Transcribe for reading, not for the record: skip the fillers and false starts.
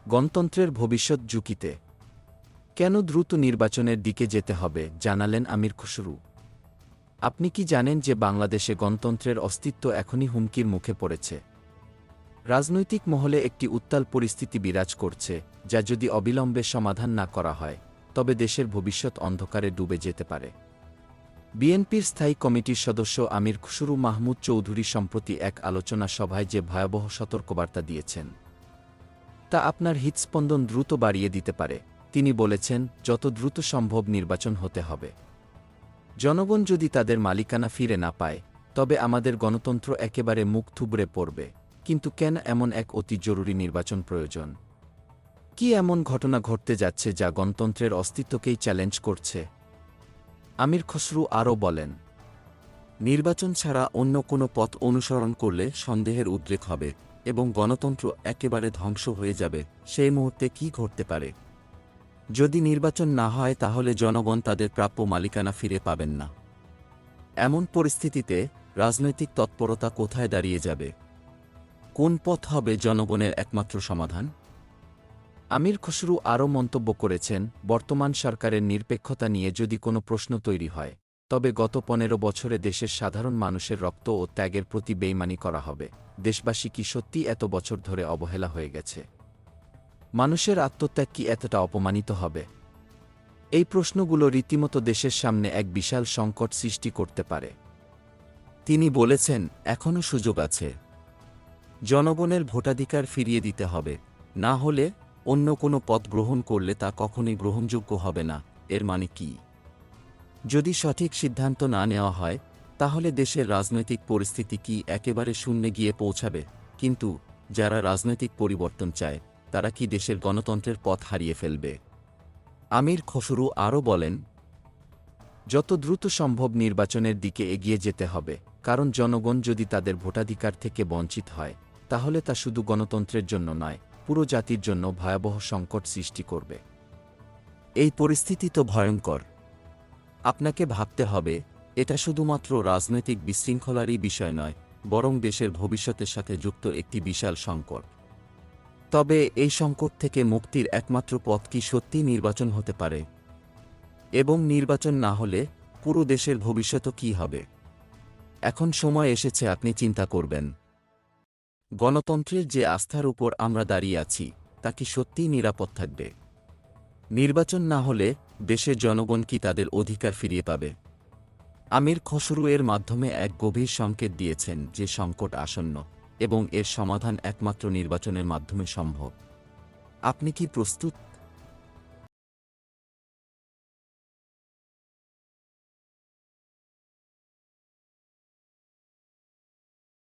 গণতন্ত্রের ভবিষ্যৎ ঝুঁকিতে। কেন দ্রুত নির্বাচনের দিকে যেতে হবে জানালেন আমির খসরু। আপনি কি জানেন যে বাংলাদেশে গণতন্ত্রের অস্তিত্ব এখনই হুমকির মুখে পড়েছে? রাজনৈতিক মহলে একটি উত্তাল পরিস্থিতি বিরাজ করছে, যা যদি অবিলম্বে সমাধান না করা হয় তবে দেশের ভবিষ্যৎ অন্ধকারে ডুবে যেতে পারে। বিএনপির স্থায়ী কমিটির সদস্য আমির খসরু মাহমুদ চৌধুরী সম্প্রতি এক আলোচনা সভায় যে ভয়াবহ সতর্কবার্তা দিয়েছেন তা আপনার হৃৎস্পন্দন দ্রুত বাড়িয়ে দিতে পারে। তিনি বলেছেন, যত দ্রুত সম্ভব নির্বাচন হতে হবে। জনগণ যদি তাদের মালিকানা ফিরে না পায় তবে আমাদের গণতন্ত্র একেবারে মুখ থুবড়ে পড়বে। কিন্তু কেন এমন এক অতি জরুরি নির্বাচন প্রয়োজন? কি এমন ঘটনা ঘটতে যাচ্ছে যা গণতন্ত্রের অস্তিত্বকেই চ্যালেঞ্জ করছে? আমির খসরু আরও বলেন, নির্বাচন ছাড়া অন্য কোনো পথ অনুসরণ করলে সন্দেহের উদ্রেক হবে এবং গণতন্ত্র একেবারে ধ্বংস হয়ে যাবে। সেই মুহূর্তে কি ঘটতে পারে? যদি নির্বাচন না হয় তাহলে জনগণ তাদের প্রাপ্য মালিকানা ফিরে পাবেন না। এমন পরিস্থিতিতে রাজনৈতিক তৎপরতা কোথায় দাঁড়িয়ে যাবে? কোন পথ হবে জনগণের একমাত্র সমাধান? আমির খসরু আরও মন্তব্য করেছেন, বর্তমান সরকারের নিরপেক্ষতা নিয়ে যদি কোনো প্রশ্ন তৈরি হয় তবে গত 15 বছরে দেশের সাধারণ মানুষের রক্ত ও ত্যাগের প্রতি বেইমানি করা হবে। দেশবাসী কি সত্যি এত বছর ধরে অবহেলা হয়ে গেছে? মানুষের আত্মত্যাগ কি এতটা অপমানিত হবে? এই প্রশ্নগুলো রীতিমতো দেশের সামনে এক বিশাল সংকট সৃষ্টি করতে পারে। তিনি বলেছেন, এখনও সুযোগ আছে। জনগণের ভোটাধিকার ফিরিয়ে দিতে হবে, না হলে অন্য কোনো পথ গ্রহণ করলে তা কখনোই গ্রহণযোগ্য হবে না। এর মানে কি? যদি সঠিক সিদ্ধান্ত না নেওয়া হয় তাহলে দেশের রাজনৈতিক পরিস্থিতি কি একেবারে শূন্যে গিয়ে পৌঁছাবে? কিন্তু যারা রাজনৈতিক পরিবর্তন চায় তারা কি দেশের গণতন্ত্রের পথ হারিয়ে ফেলবে? আমির খসরু আরও বলেন, যত দ্রুত সম্ভব নির্বাচনের দিকে এগিয়ে যেতে হবে, কারণ জনগণ যদি তাদের ভোটাধিকার থেকে বঞ্চিত হয় তাহলে তা শুধু গণতন্ত্রের জন্য নয়, পুরো জাতির জন্য ভয়াবহ সংকট সৃষ্টি করবে। এই পরিস্থিতি তো ভয়ঙ্কর। আপনাকে ভাবতে হবে, এটা শুধুমাত্র রাজনৈতিক বিশৃঙ্খলারই বিষয় নয়, বরং দেশের ভবিষ্যতের সাথে যুক্ত একটি বিশাল সংকট। তবে এই সংকট থেকে মুক্তির একমাত্র পথ কি সত্যিই নির্বাচন হতে পারে? এবং নির্বাচন না হলে পুরো দেশের ভবিষ্যৎ কী হবে? এখন সময় এসেছে আপনি চিন্তা করবেন। গণতন্ত্রের যে আস্থার উপর আমরা দাঁড়িয়ে আছি তা কি সত্যিই নিরাপদ থাকবে? নির্বাচন না হলে দেশের জনগণ কি তাদের অধিকার ফিরিয়ে পাবে? আমির খসরু এর মাধ্যমে এক গভীর সংকেত দিয়েছেন যে সংকট আসন্ন এবং এর সমাধান একমাত্র নির্বাচনের মাধ্যমে সম্ভব। আপনি কি প্রস্তুত?